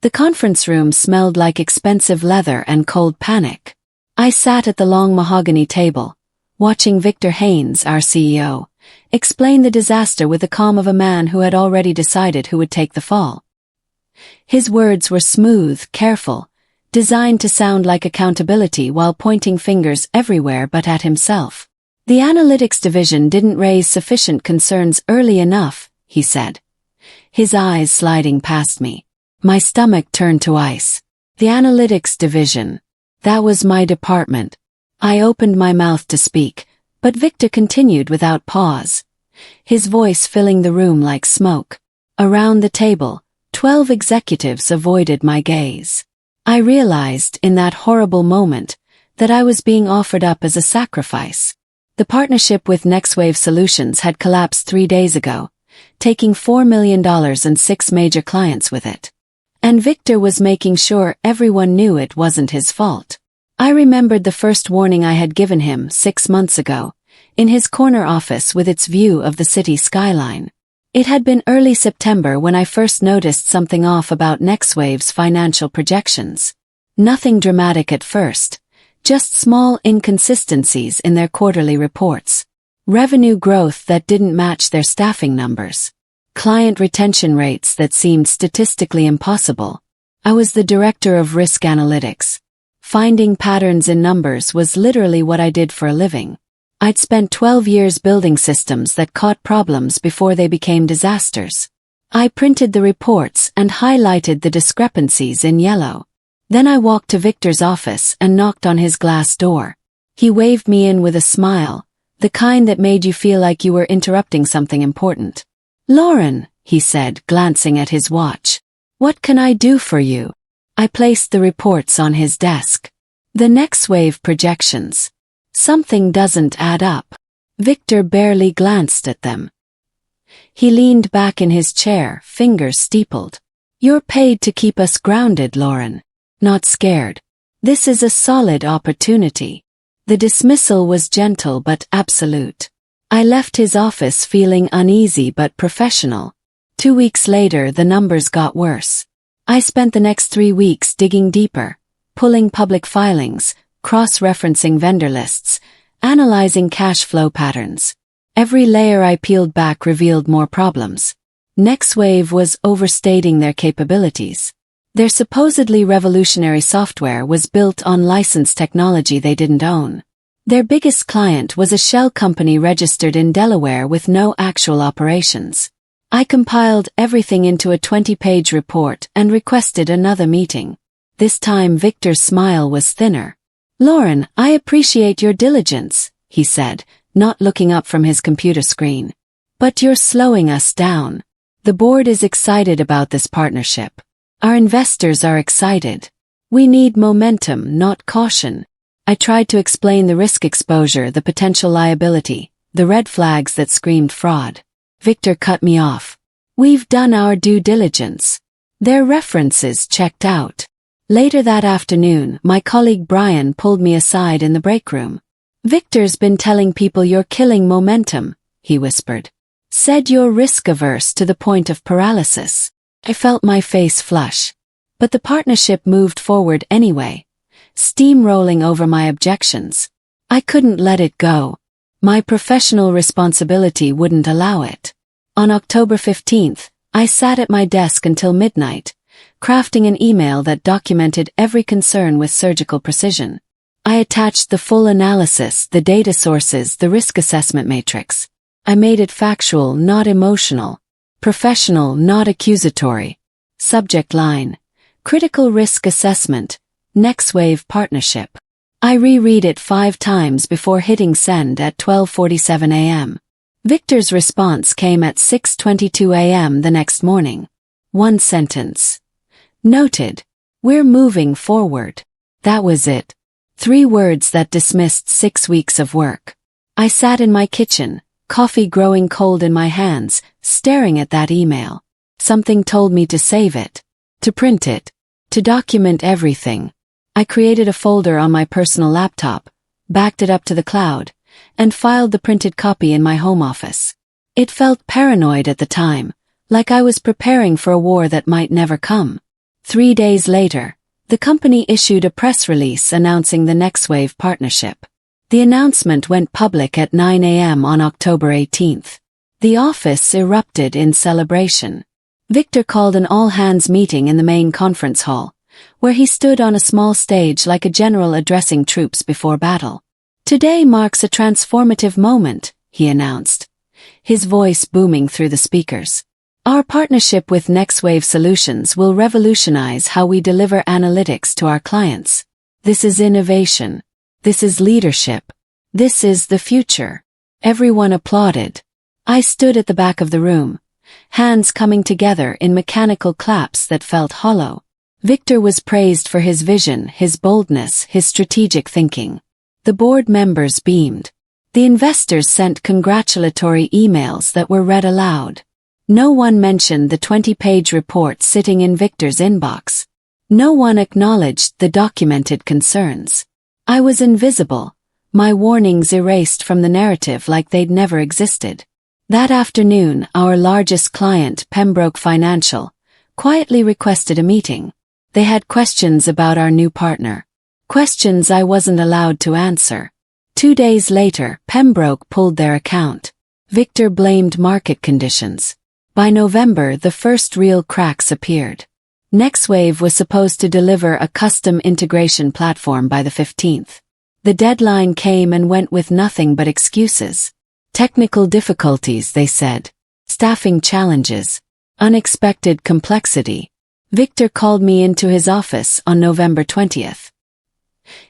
The conference room smelled like expensive leather and cold panic. I sat at the long mahogany table, watching Victor Haynes, our CEO, explain the disaster with the calm of a man who had already decided who would take the fall. His words were smooth, careful, designed to sound like accountability while pointing fingers everywhere but at himself. The analytics division didn't raise sufficient concerns early enough, he said, his eyes sliding past me. My stomach turned to ice. The analytics division. That was my department. I opened my mouth to speak, but Victor continued without pause, his voice filling the room like smoke. Around the table, 12 executives avoided my gaze. I realized in that horrible moment that I was being offered up as a sacrifice. The partnership with NextWave Solutions had collapsed 3 days ago, taking $4 million and 6 major clients with it. And Victor was making sure everyone knew it wasn't his fault. I remembered the first warning I had given him 6 months ago, in his corner office with its view of the city skyline. It had been early September when I first noticed something off about NextWave's financial projections. Nothing dramatic at first, just small inconsistencies in their quarterly reports. Revenue growth that didn't match their staffing numbers. Client retention rates that seemed statistically impossible. I was the director of risk analytics. Finding patterns in numbers was literally what I did for a living. I'd spent 12 years building systems that caught problems before they became disasters. I printed the reports and highlighted the discrepancies in yellow. Then I walked to Victor's office and knocked on his glass door. He waved me in with a smile, the kind that made you feel like you were interrupting something important. "Lauren," he said, glancing at his watch. "What can I do for you?" I placed the reports on his desk. The NextWave projections. Something doesn't add up. Victor barely glanced at them. He leaned back in his chair, fingers steepled. "You're paid to keep us grounded, Lauren. Not scared. This is a solid opportunity." The dismissal was gentle but absolute. I left his office feeling uneasy but professional. 2 weeks later, the numbers got worse. I spent the next 3 weeks digging deeper, pulling public filings, cross-referencing vendor lists, analyzing cash flow patterns. Every layer I peeled back revealed more problems. NextWave was overstating their capabilities. Their supposedly revolutionary software was built on licensed technology they didn't own. Their biggest client was a shell company registered in Delaware with no actual operations. I compiled everything into a 20-page report and requested another meeting. This time Victor's smile was thinner. "Lauren, I appreciate your diligence," he said, not looking up from his computer screen. "But you're slowing us down. The board is excited about this partnership. Our investors are excited. We need momentum, not caution." I tried to explain the risk exposure, the potential liability, the red flags that screamed fraud. Victor cut me off. "We've done our due diligence. Their references checked out." Later that afternoon, my colleague Brian pulled me aside in the break room. "Victor's been telling people you're killing momentum," he whispered. "Said you're risk-averse to the point of paralysis." I felt my face flush. But the partnership moved forward anyway, steamrolling over my objections. I couldn't let it go. My professional responsibility wouldn't allow it. On October 15th, I sat at my desk until midnight, crafting an email that documented every concern with surgical precision. I attached the full analysis, the data sources, the risk assessment matrix. I made it factual, not emotional. Professional, not accusatory. Subject line: Critical Risk Assessment, NextWave Partnership. I reread it 5 times before hitting send at 12:47 a.m. Victor's response came at 6:22 a.m. the next morning. 1 sentence. "Noted. We're moving forward." That was it. 3 words that dismissed 6 weeks of work. I sat in my kitchen, coffee growing cold in my hands, staring at that email. Something told me to save it, to print it, to document everything. I created a folder on my personal laptop, backed it up to the cloud, and filed the printed copy in my home office. It felt paranoid at the time, like I was preparing for a war that might never come. 3 days later, the company issued a press release announcing the NextWave partnership. The announcement went public at 9 a.m. on October 18th. The office erupted in celebration. Victor called an all-hands meeting in the main conference hall, where he stood on a small stage like a general addressing troops before battle. "Today marks a transformative moment," he announced, his voice booming through the speakers. "Our partnership with NextWave Solutions will revolutionize how we deliver analytics to our clients. This is innovation. This is leadership. This is the future." Everyone applauded. I stood at the back of the room, hands coming together in mechanical claps that felt hollow. Victor was praised for his vision, his boldness, his strategic thinking. The board members beamed. The investors sent congratulatory emails that were read aloud. No one mentioned the 20-page report sitting in Victor's inbox. No one acknowledged the documented concerns. I was invisible, my warnings erased from the narrative like they'd never existed. That afternoon, our largest client, Pembroke Financial, quietly requested a meeting. They had questions about our new partner. Questions I wasn't allowed to answer. 2 days later, Pembroke pulled their account. Victor blamed market conditions. By November, the first real cracks appeared. NextWave was supposed to deliver a custom integration platform by the 15th. The deadline came and went with nothing but excuses. Technical difficulties, they said. Staffing challenges. Unexpected complexity. Victor called me into his office on November 20th.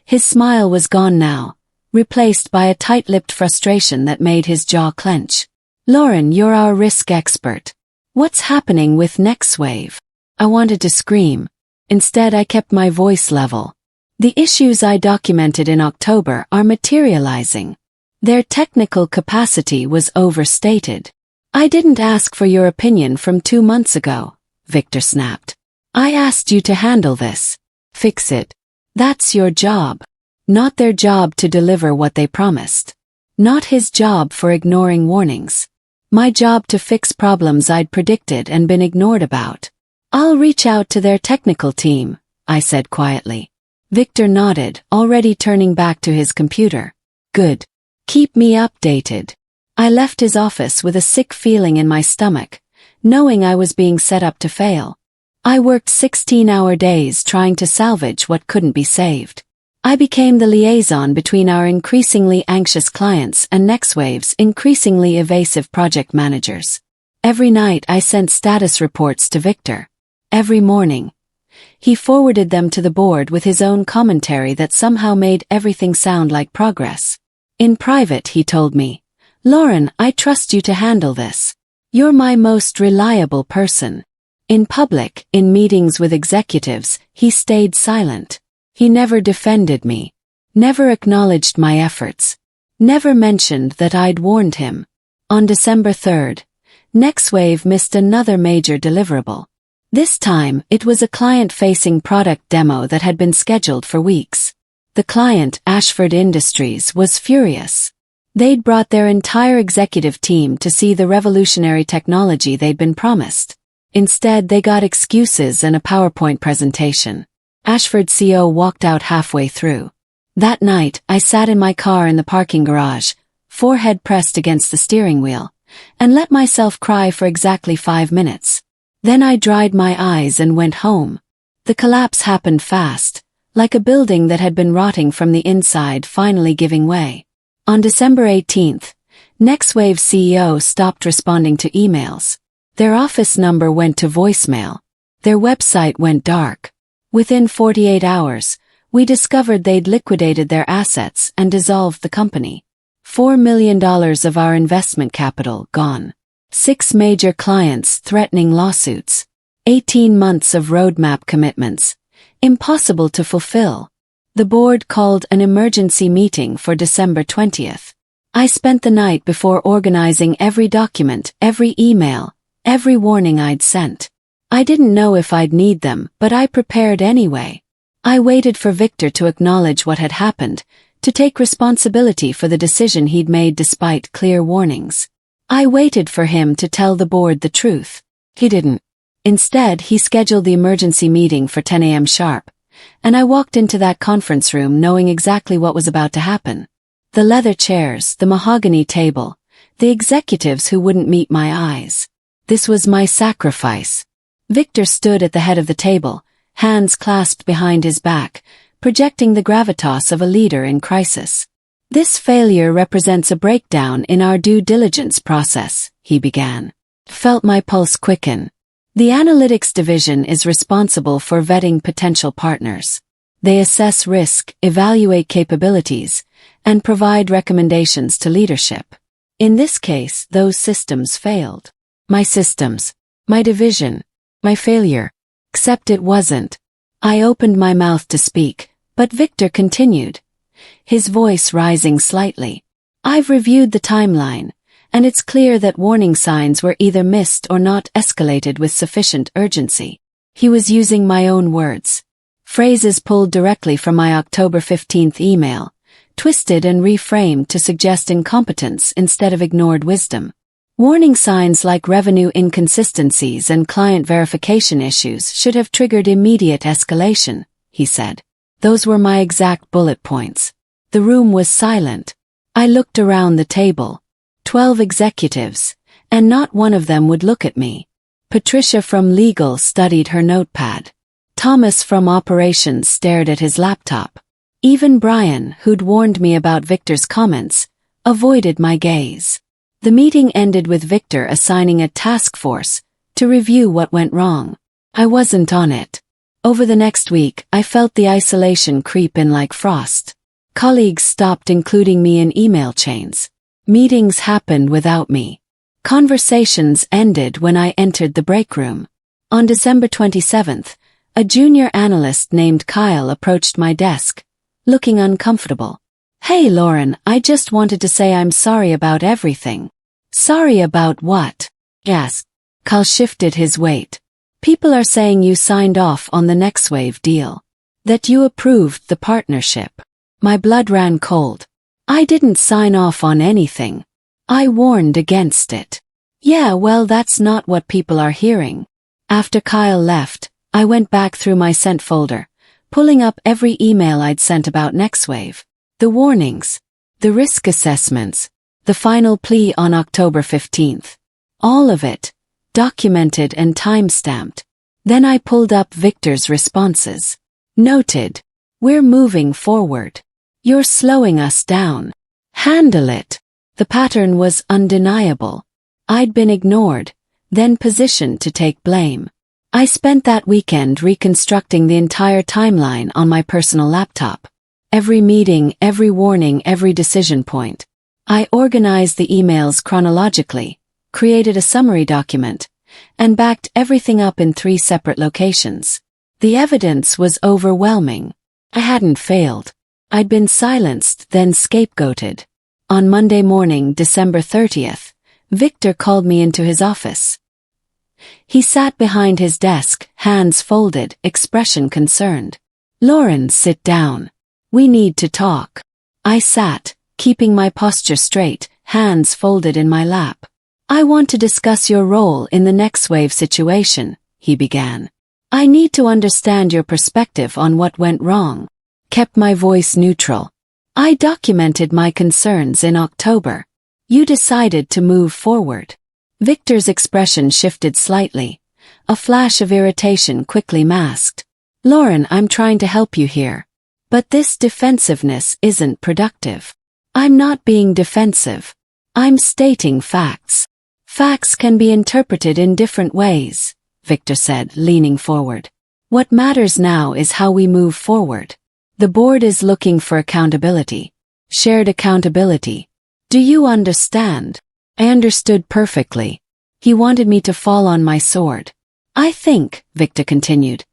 His smile was gone now, replaced by a tight-lipped frustration that made his jaw clench. "Lauren, you're our risk expert. What's happening with NextWave?" I wanted to scream. Instead, I kept my voice level. "The issues I documented in October are materializing. Their technical capacity was overstated. I didn't ask for your opinion from 2 months ago," Victor snapped. "I asked you to handle this. Fix it. That's your job. Not their job to deliver what they promised. Not his job for ignoring warnings. My job to fix problems I'd predicted and been ignored about. I'll reach out to their technical team," I said quietly. Victor nodded, already turning back to his computer. "Good. Keep me updated." I left his office with a sick feeling in my stomach, knowing I was being set up to fail. I worked 16-hour days trying to salvage what couldn't be saved. I became the liaison between our increasingly anxious clients and NextWave's increasingly evasive project managers. Every night I sent status reports to Victor. Every morning, he forwarded them to the board with his own commentary that somehow made everything sound like progress. In private, he told me, "Lauren, I trust you to handle this. You're my most reliable person." In public, in meetings with executives, he stayed silent. He never defended me. Never acknowledged my efforts. Never mentioned that I'd warned him. On December 3rd, NextWave missed another major deliverable. This time, it was a client-facing product demo that had been scheduled for weeks. The client, Ashford Industries, was furious. They'd brought their entire executive team to see the revolutionary technology they'd been promised. Instead, they got excuses and a PowerPoint presentation. Ashford's CEO walked out halfway through. That night, I sat in my car in the parking garage, forehead pressed against the steering wheel, and let myself cry for exactly 5 minutes. Then I dried my eyes and went home. The collapse happened fast, like a building that had been rotting from the inside finally giving way. On December 18th, NextWave's CEO stopped responding to emails. Their office number went to voicemail. Their website went dark. Within 48 hours, we discovered they'd liquidated their assets and dissolved the company. $4 million of our investment capital gone. 6 major clients threatening lawsuits. 18 months of roadmap commitments. Impossible to fulfill. The board called an emergency meeting for December 20th. I spent the night before organizing every document, every email, every warning I'd sent. I didn't know if I'd need them, but I prepared anyway. I waited for Victor to acknowledge what had happened, to take responsibility for the decision he'd made despite clear warnings. I waited for him to tell the board the truth. He didn't. Instead, he scheduled the emergency meeting for 10 a.m. sharp, and I walked into that conference room knowing exactly what was about to happen. The leather chairs, the mahogany table, the executives who wouldn't meet my eyes. This was my sacrifice. Victor stood at the head of the table, hands clasped behind his back, projecting the gravitas of a leader in crisis. This failure represents a breakdown in our due diligence process, he began. Felt my pulse quicken. The analytics division is responsible for vetting potential partners. They assess risk, evaluate capabilities, and provide recommendations to leadership. In this case, those systems failed. My systems, my division, my failure. Except it wasn't. I opened my mouth to speak, but Victor continued, his voice rising slightly. I've reviewed the timeline, and it's clear that warning signs were either missed or not escalated with sufficient urgency. He was using my own words. Phrases pulled directly from my October 15th email, twisted and reframed to suggest incompetence instead of ignored wisdom. Warning signs like revenue inconsistencies and client verification issues should have triggered immediate escalation, he said. Those were my exact bullet points. The room was silent. I looked around the table. 12 executives, and not one of them would look at me. Patricia from legal studied her notepad. Thomas from operations stared at his laptop. Even Brian, who'd warned me about Victor's comments, avoided my gaze. The meeting ended with Victor assigning a task force to review what went wrong. I wasn't on it. Over the next week, I felt the isolation creep in like frost. Colleagues stopped including me in email chains. Meetings happened without me. Conversations ended when I entered the break room. On December 27th, a junior analyst named Kyle approached my desk, looking uncomfortable. Hey Lauren, I just wanted to say I'm sorry about everything. Sorry about what? Yes. Kyle shifted his weight. People are saying you signed off on the NextWave deal. That you approved the partnership. My blood ran cold. I didn't sign off on anything. I warned against it. Yeah, well, that's not what people are hearing. After Kyle left, I went back through my sent folder, pulling up every email I'd sent about NextWave. The warnings, the risk assessments, the final plea on October 15th. All of it, documented and time-stamped. Then I pulled up Victor's responses. Noted. We're moving forward. You're slowing us down. Handle it. The pattern was undeniable. I'd been ignored, then positioned to take blame. I spent that weekend reconstructing the entire timeline on my personal laptop. Every meeting, every warning, every decision point. I organized the emails chronologically, created a summary document, and backed everything up in 3 separate locations. The evidence was overwhelming. I hadn't failed. I'd been silenced, then scapegoated. On Monday morning, December 30th, Victor called me into his office. He sat behind his desk, hands folded, expression concerned. Lauren, sit down. We need to talk. I sat, keeping my posture straight, hands folded in my lap. I want to discuss your role in the NextWave situation, he began. I need to understand your perspective on what went wrong. Kept my voice neutral. I documented my concerns in October. You decided to move forward. Victor's expression shifted slightly. A flash of irritation quickly masked. Lauren, I'm trying to help you here. But this defensiveness isn't productive. I'm not being defensive. I'm stating facts. Facts can be interpreted in different ways, Victor said, leaning forward. What matters now is how we move forward. The board is looking for accountability. Shared accountability. Do you understand? I understood perfectly. He wanted me to fall on my sword. I think, Victor continued,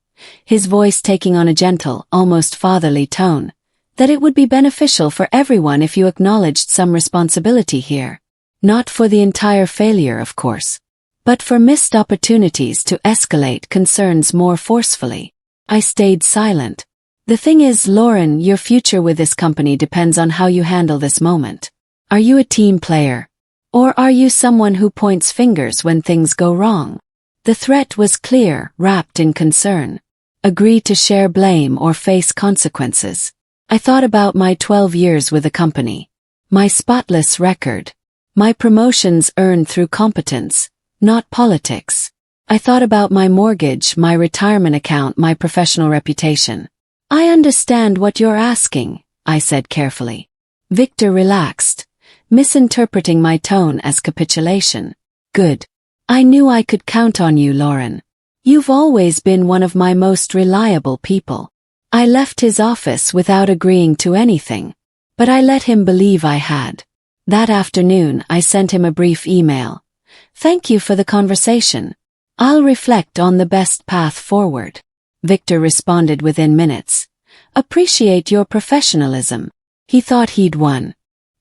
his voice taking on a gentle, almost fatherly tone, that it would be beneficial for everyone if you acknowledged some responsibility here. Not for the entire failure, of course, but for missed opportunities to escalate concerns more forcefully. I stayed silent. The thing is, Lauren, your future with this company depends on how you handle this moment. Are you a team player? Or are you someone who points fingers when things go wrong? The threat was clear, wrapped in concern. Agree to share blame or face consequences. I thought about my 12 years with the company. My spotless record. My promotions earned through competence, not politics. I thought about my mortgage, my retirement account, my professional reputation. I understand what you're asking, I said carefully. Victor relaxed, misinterpreting my tone as capitulation. Good. I knew I could count on you, Lauren. You've always been one of my most reliable people. I left his office without agreeing to anything, but I let him believe I had. That afternoon, I sent him a brief email. Thank you for the conversation. I'll reflect on the best path forward. Victor responded within minutes. Appreciate your professionalism. He thought he'd won.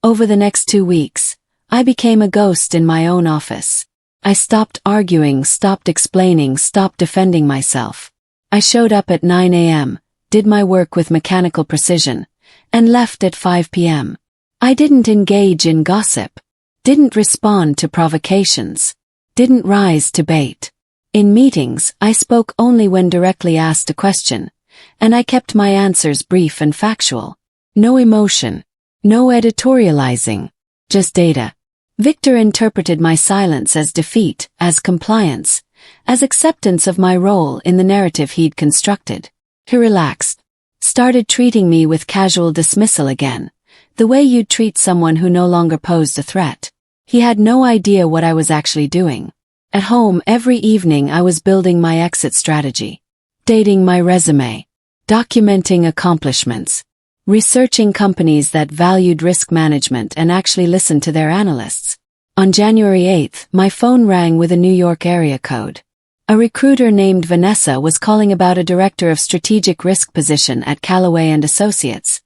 Over the next 2 weeks, I became a ghost in my own office. I stopped arguing, stopped explaining, stopped defending myself. I showed up at 9 a.m., did my work with mechanical precision, and left at 5 p.m. I didn't engage in gossip, didn't respond to provocations, didn't rise to bait. In meetings, I spoke only when directly asked a question, and I kept my answers brief and factual. No emotion, no editorializing, just data. Victor interpreted my silence as defeat, as compliance, as acceptance of my role in the narrative he'd constructed. He relaxed, started treating me with casual dismissal again, the way you'd treat someone who no longer posed a threat. He had no idea what I was actually doing. At home every evening I was building my exit strategy, dating my resume, documenting accomplishments, researching companies that valued risk management and actually listened to their analysts. On January 8th, my phone rang with a New York area code. A recruiter named Vanessa was calling about a director of strategic risk position at Callaway & Associates,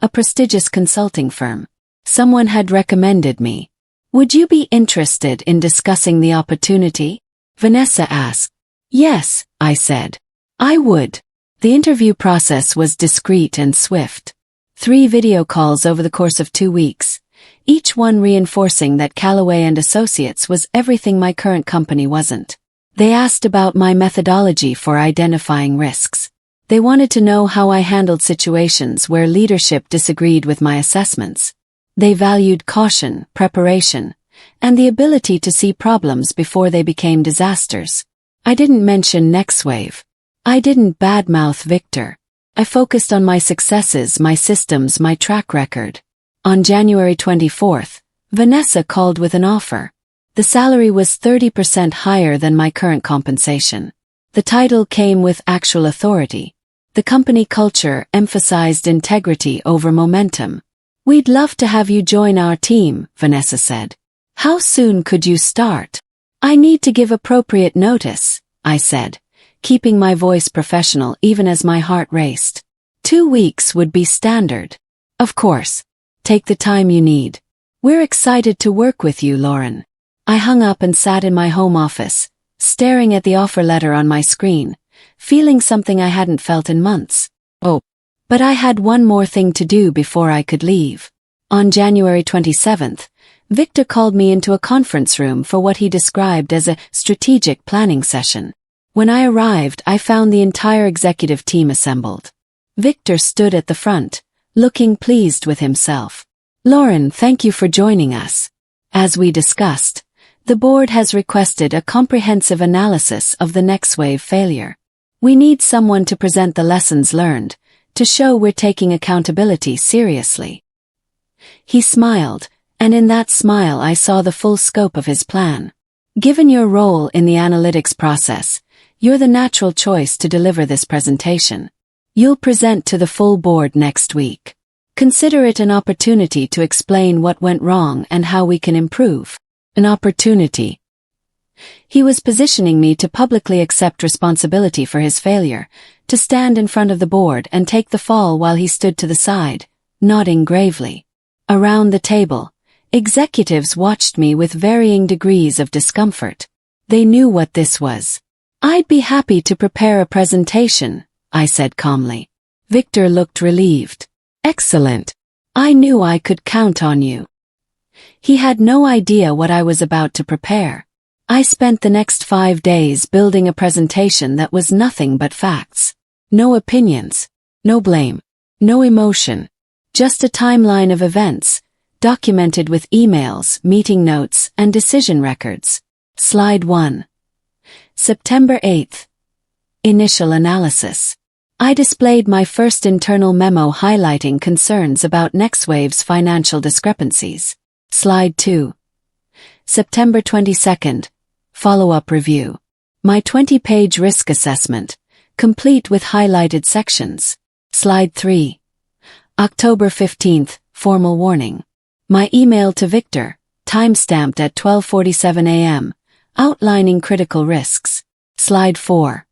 a prestigious consulting firm. Someone had recommended me. Would you be interested in discussing the opportunity? Vanessa asked. Yes, I said. I would. The interview process was discreet and swift. 3 video calls over the course of 2 weeks, each one reinforcing that Callaway & Associates was everything my current company wasn't. They asked about my methodology for identifying risks. They wanted to know how I handled situations where leadership disagreed with my assessments. They valued caution, preparation, and the ability to see problems before they became disasters. I didn't mention NextWave. I didn't badmouth Victor. I focused on my successes, my systems, my track record. On January 24th, Vanessa called with an offer. The salary was 30% higher than my current compensation. The title came with actual authority. The company culture emphasized integrity over momentum. We'd love to have you join our team, Vanessa said. How soon could you start? I need to give appropriate notice, I said, keeping my voice professional even as my heart raced. 2 weeks would be standard. Of course. Take the time you need. We're excited to work with you, Lauren. I hung up and sat in my home office, staring at the offer letter on my screen, feeling something I hadn't felt in months. Oh, but I had one more thing to do before I could leave. On January 27th, Victor called me into a conference room for what he described as a strategic planning session. When I arrived, I found the entire executive team assembled. Victor stood at the front, looking pleased with himself. Lauren, thank you for joining us. As we discussed, the board has requested a comprehensive analysis of the NextWave failure. We need someone to present the lessons learned, to show we're taking accountability seriously. He smiled, and in that smile I saw the full scope of his plan. Given your role in the analytics process, you're the natural choice to deliver this presentation. You'll present to the full board next week. Consider it an opportunity to explain what went wrong and how we can improve. An opportunity. He was positioning me to publicly accept responsibility for his failure, to stand in front of the board and take the fall while he stood to the side, nodding gravely. Around the table, executives watched me with varying degrees of discomfort. They knew what this was. I'd be happy to prepare a presentation, I said calmly. Victor looked relieved. Excellent. I knew I could count on you. He had no idea what I was about to prepare. I spent the next 5 days building a presentation that was nothing but facts. No opinions, no blame, no emotion, just a timeline of events, documented with emails, meeting notes, and decision records. Slide 1. September 8th. Initial analysis. I displayed my first internal memo highlighting concerns about NextWave's financial discrepancies. Slide 2. September 22nd. Follow-up review. My 20-page risk assessment, complete with highlighted sections. Slide 3. October 15th. Formal warning. My email to Victor, timestamped at 12:47 a.m., outlining critical risks. Slide 4.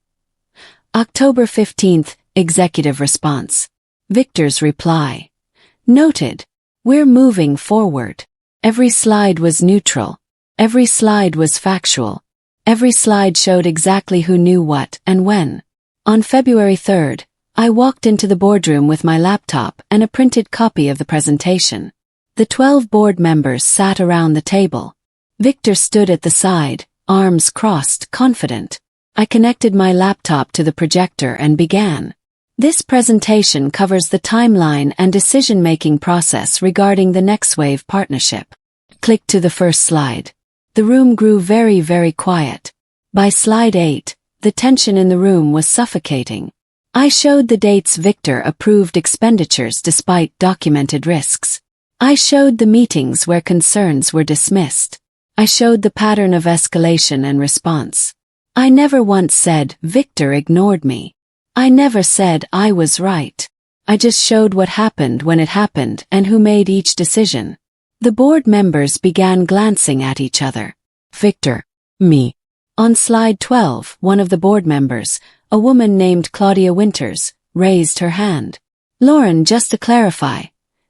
October 15th. Executive response. Victor's reply. Noted. We're moving forward. Every slide was neutral. Every slide was factual. Every slide showed exactly who knew what and when. On February 3rd, I walked into the boardroom with my laptop and a printed copy of the presentation. The 12 board members sat around the table. Victor stood at the side, arms crossed, confident. I connected my laptop to the projector and began. This presentation covers the timeline and decision-making process regarding the NextWave partnership. Click to the first slide. The room grew very, very quiet. By slide 8, the tension in the room was suffocating. I showed the dates Victor approved expenditures despite documented risks. I showed the meetings where concerns were dismissed. I showed the pattern of escalation and response. I never once said Victor ignored me. I never said I was right. I just showed what happened when it happened and who made each decision. The board members began glancing at each other. Victor. Me. On slide 12, one of the board members, a woman named Claudia Winters, raised her hand. Lauren, just to clarify,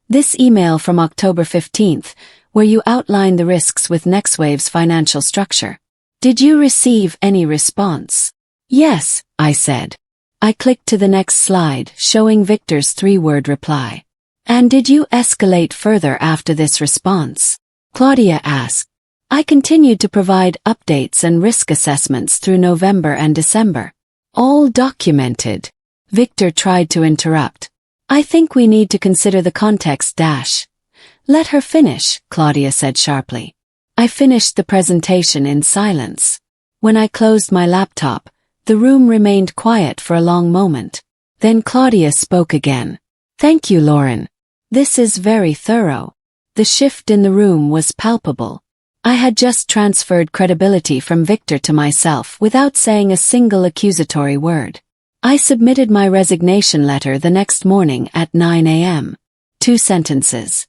this email from October 15th, where you outline the risks with NextWave's financial structure. Did you receive any response? Yes, I said. I clicked to the next slide, showing Victor's 3-word reply. And did you escalate further after this response? Claudia asked. I continued to provide updates and risk assessments through November and December. All documented. Victor tried to interrupt. I think we need to consider the context dash. Let her finish, Claudia said sharply. I finished the presentation in silence. When I closed my laptop, the room remained quiet for a long moment. Then Claudia spoke again. Thank you, Lauren. This is very thorough. The shift in the room was palpable. I had just transferred credibility from Victor to myself without saying a single accusatory word. I submitted my resignation letter the next morning at 9 a.m. 2 sentences.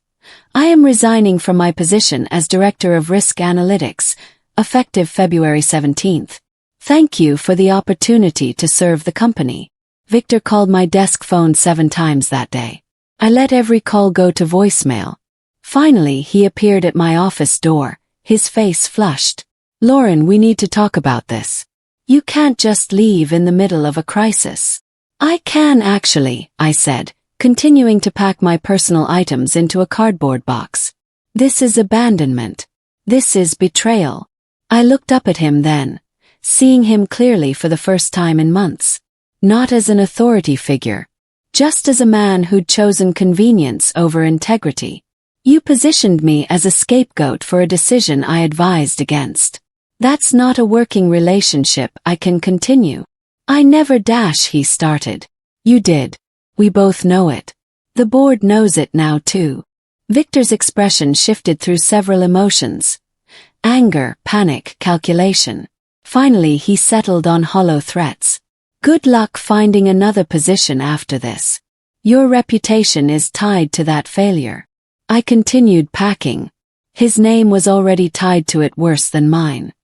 I am resigning from my position as Director of Risk Analytics, effective February 17th. Thank you for the opportunity to serve the company. Victor called my desk phone 7 times that day. I let every call go to voicemail. Finally, he appeared at my office door, his face flushed. Lauren, we need to talk about this. You can't just leave in the middle of a crisis. I can actually, I said, continuing to pack my personal items into a cardboard box. This is abandonment. This is betrayal. I looked up at him then, seeing him clearly for the first time in months. Not as an authority figure, just as a man who'd chosen convenience over integrity. You positioned me as a scapegoat for a decision I advised against. That's not a working relationship I can continue. I never dash, he started. You did. We both know it. The board knows it now too. Victor's expression shifted through several emotions. Anger, panic, calculation. Finally, he settled on hollow threats. Good luck finding another position after this. Your reputation is tied to that failure. I continued packing. His name was already tied to it worse than mine.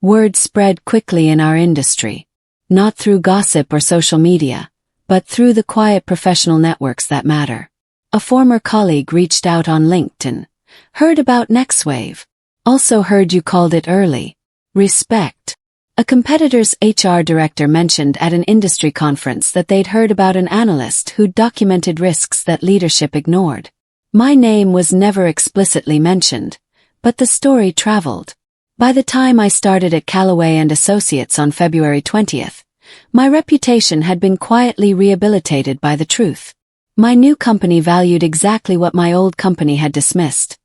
Word spread quickly in our industry. Not through gossip or social media, but through the quiet professional networks that matter. A former colleague reached out on LinkedIn. Heard about NextWave. Also heard you called it early. Respect. A competitor's HR director mentioned at an industry conference that they'd heard about an analyst who'd documented risks that leadership ignored. My name was never explicitly mentioned, but the story traveled. By the time I started at Callaway and Associates on February 20th, my reputation had been quietly rehabilitated by the truth. My new company valued exactly what my old company had dismissed: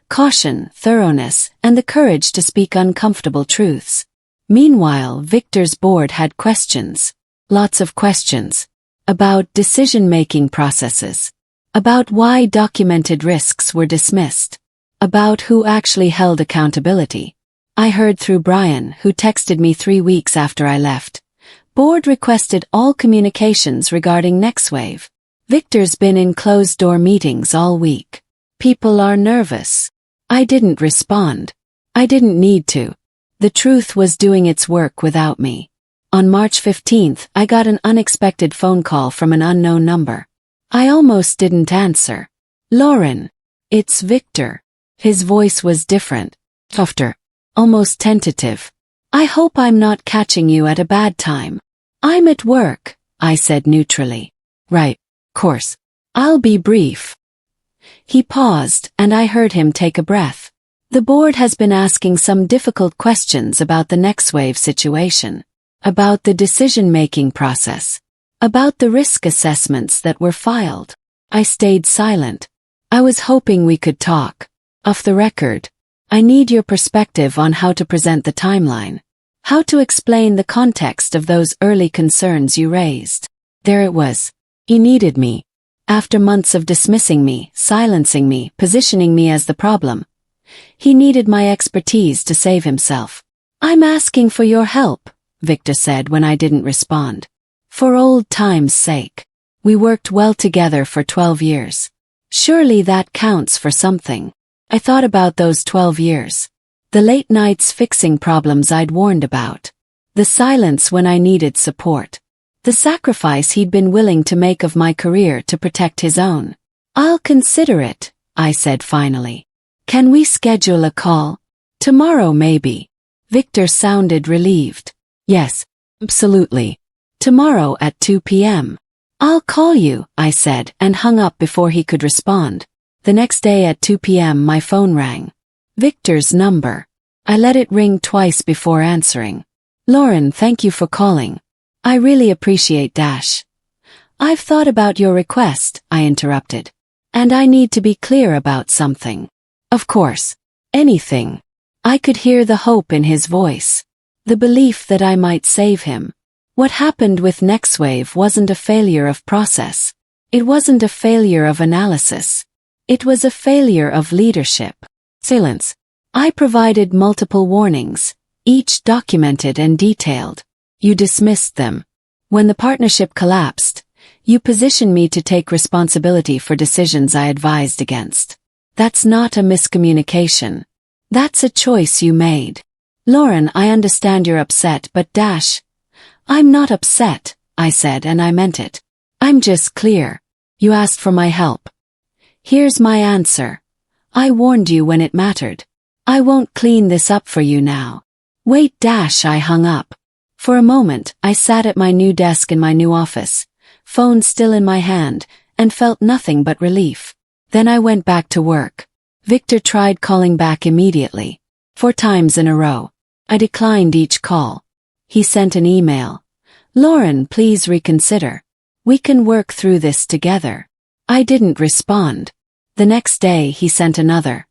caution, thoroughness, and the courage to speak uncomfortable truths. Meanwhile, Victor's board had questions. Lots of questions. About decision-making processes. About why documented risks were dismissed. About who actually held accountability. I heard through Brian, who texted me 3 weeks after I left. Board requested all communications regarding NextWave. Victor's been in closed-door meetings all week. People are nervous. I didn't respond. I didn't need to. The truth was doing its work without me. On March 15th, I got an unexpected phone call from an unknown number. I almost didn't answer. "Lauren, it's Victor." His voice was different. Softer. Almost tentative. "I hope I'm not catching you at a bad time." "I'm at work," I said neutrally. "Right. Course. I'll be brief." He paused, and I heard him take a breath. The board has been asking some difficult questions about the NextWave situation. About the decision-making process. About the risk assessments that were filed. I stayed silent. I was hoping we could talk. Off the record. I need your perspective on how to present the timeline. How to explain the context of those early concerns you raised. There it was. He needed me. After months of dismissing me, silencing me, positioning me as the problem. He needed my expertise to save himself. "I'm asking for your help," Victor said when I didn't respond. "For old time's sake. We worked well together for 12 years. Surely that counts for something." I thought about those 12 years. The late nights fixing problems I'd warned about. The silence when I needed support. The sacrifice he'd been willing to make of my career to protect his own. "I'll consider it," I said finally. "Can we schedule a call? Tomorrow maybe?" Victor sounded relieved. "Yes, absolutely. Tomorrow at 2 p.m. "I'll call you," I said, and hung up before he could respond. The next day at 2 p.m. my phone rang. Victor's number. I let it ring twice before answering. "Lauren, thank you for calling. I really appreciate dash. I've thought about your request," I interrupted. "And I need to be clear about something." "Of course. Anything." I could hear the hope in his voice. The belief that I might save him. What happened with NextWave wasn't a failure of process. It wasn't a failure of analysis. It was a failure of leadership. Silence. I provided multiple warnings, each documented and detailed. You dismissed them. When the partnership collapsed, you positioned me to take responsibility for decisions I advised against. That's not a miscommunication. That's a choice you made. "Lauren, I understand you're upset, but dash. I'm not upset," I said, and I meant it. "I'm just clear. You asked for my help. Here's my answer. I warned you when it mattered. I won't clean this up for you now." "Wait dash," I hung up. For a moment, I sat at my new desk in my new office, phone still in my hand, and felt nothing but relief. Then I went back to work. Victor tried calling back immediately. 4 times in a row. I declined each call. He sent an email. "Lauren, please reconsider. We can work through this together." I didn't respond. The next day he sent another.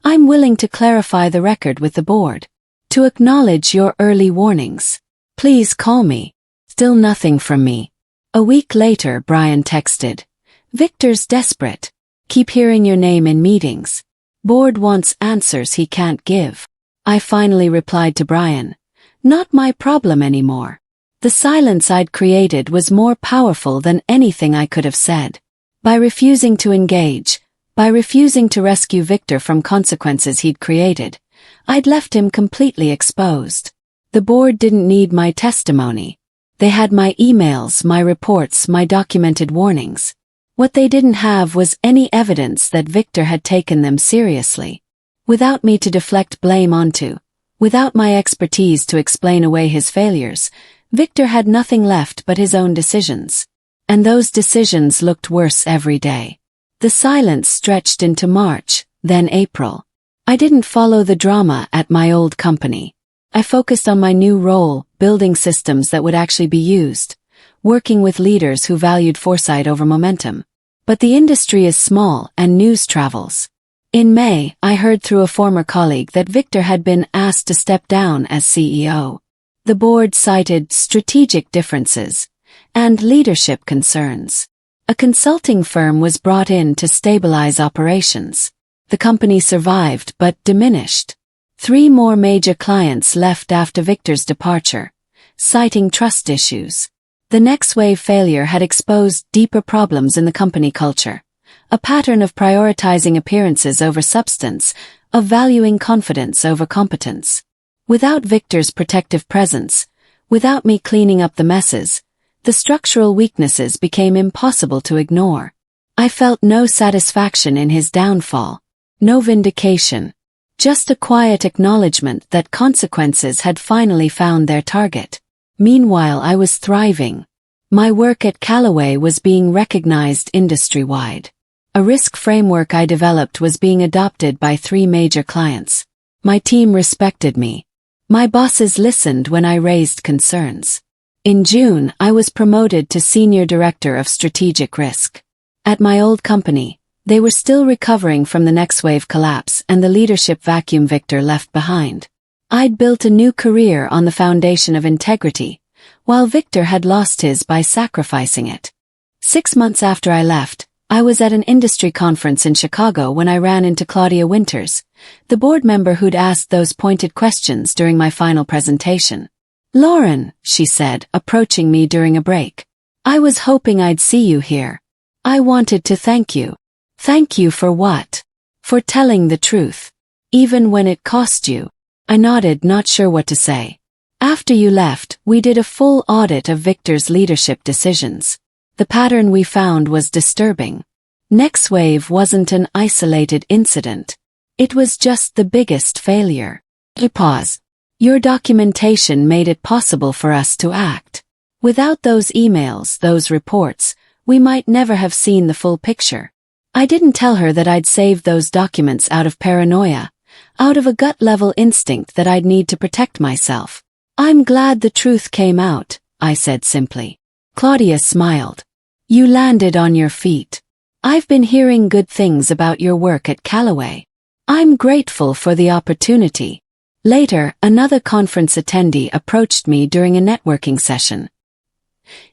"I'm willing to clarify the record with the board. To acknowledge your early warnings. Please call me." Still nothing from me. A week later Brian texted. "Victor's desperate. Keep hearing your name in meetings. Board wants answers he can't give." I finally replied to Brian. "Not my problem anymore." The silence I'd created was more powerful than anything I could have said. By refusing to engage, by refusing to rescue Victor from consequences he'd created, I'd left him completely exposed. The board didn't need my testimony. They had my emails, my reports, my documented warnings. What they didn't have was any evidence that Victor had taken them seriously. Without me to deflect blame onto, without my expertise to explain away his failures, Victor had nothing left but his own decisions. And those decisions looked worse every day. The silence stretched into March, then April. I didn't follow the drama at my old company. I focused on my new role, building systems that would actually be used, working with leaders who valued foresight over momentum. But the industry is small and news travels. In May, I heard through a former colleague that Victor had been asked to step down as CEO. The board cited strategic differences and leadership concerns. A consulting firm was brought in to stabilize operations. The company survived but diminished. 3 more major clients left after Victor's departure, citing trust issues. The next wave failure had exposed deeper problems in the company culture, a pattern of prioritizing appearances over substance, of valuing confidence over competence. Without Victor's protective presence, without me cleaning up the messes, the structural weaknesses became impossible to ignore. I felt no satisfaction in his downfall, no vindication, just a quiet acknowledgement that consequences had finally found their target. Meanwhile, I was thriving. My work at Callaway was being recognized industry-wide. A risk framework I developed was being adopted by 3 major clients. My team respected me. My bosses listened when I raised concerns. In June, I was promoted to Senior Director of Strategic Risk. At my old company, they were still recovering from the next wave collapse and the leadership vacuum Victor left behind. I'd built a new career on the foundation of integrity, while Victor had lost his by sacrificing it. 6 months after I left, I was at an industry conference in Chicago when I ran into Claudia Winters, the board member who'd asked those pointed questions during my final presentation. "Lauren," she said, approaching me during a break. "I was hoping I'd see you here. I wanted to thank you." "Thank you for what?" "For telling the truth. Even when it cost you." I nodded, not sure what to say. "After you left, we did a full audit of Victor's leadership decisions. The pattern we found was disturbing. Next Wave wasn't an isolated incident. It was just the biggest failure." Pause. "Your documentation made it possible for us to act. Without those emails, those reports, we might never have seen the full picture." I didn't tell her that I'd saved those documents out of paranoia, out of a gut-level instinct that I'd need to protect myself. "I'm glad the truth came out," I said simply. Claudia smiled. "You landed on your feet. I've been hearing good things about your work at Callaway. I'm grateful for the opportunity." Later, another conference attendee approached me during a networking session.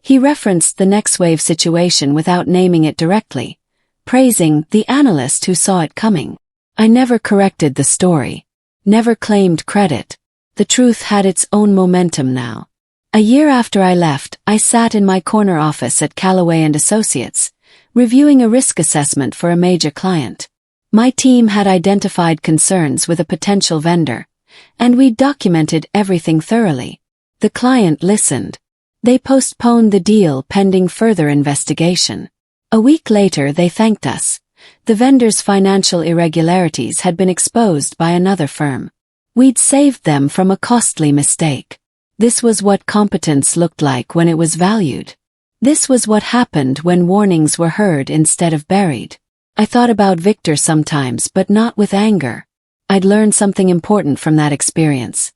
He referenced the next wave situation without naming it directly, praising the analyst who saw it coming. I never corrected the story, never claimed credit. The truth had its own momentum now. A year after I left, I sat in my corner office at Callaway & Associates, reviewing a risk assessment for a major client. My team had identified concerns with a potential vendor, and we documented everything thoroughly. The client listened. They postponed the deal pending further investigation. A week later, they thanked us. The vendor's financial irregularities had been exposed by another firm. We'd saved them from a costly mistake. This was what competence looked like when it was valued. This was what happened when warnings were heard instead of buried. I thought about Victor sometimes, but not with anger. I'd learned something important from that experience.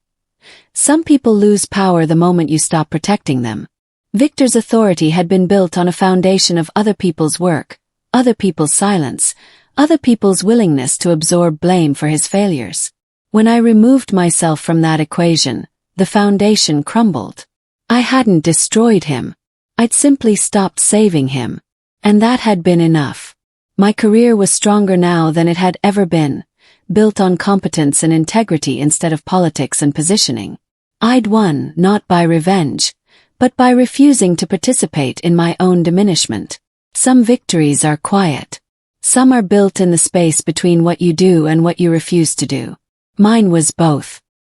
Some people lose power the moment you stop protecting them. Victor's authority had been built on a foundation of other people's work, other people's silence, other people's willingness to absorb blame for his failures. When I removed myself from that equation, the foundation crumbled. I hadn't destroyed him. I'd simply stopped saving him. And that had been enough. My career was stronger now than it had ever been, built on competence and integrity instead of politics and positioning. I'd won not by revenge, but by refusing to participate in my own diminishment. Some victories are quiet. Some are built in the space between what you do and what you refuse to do. Mine was both.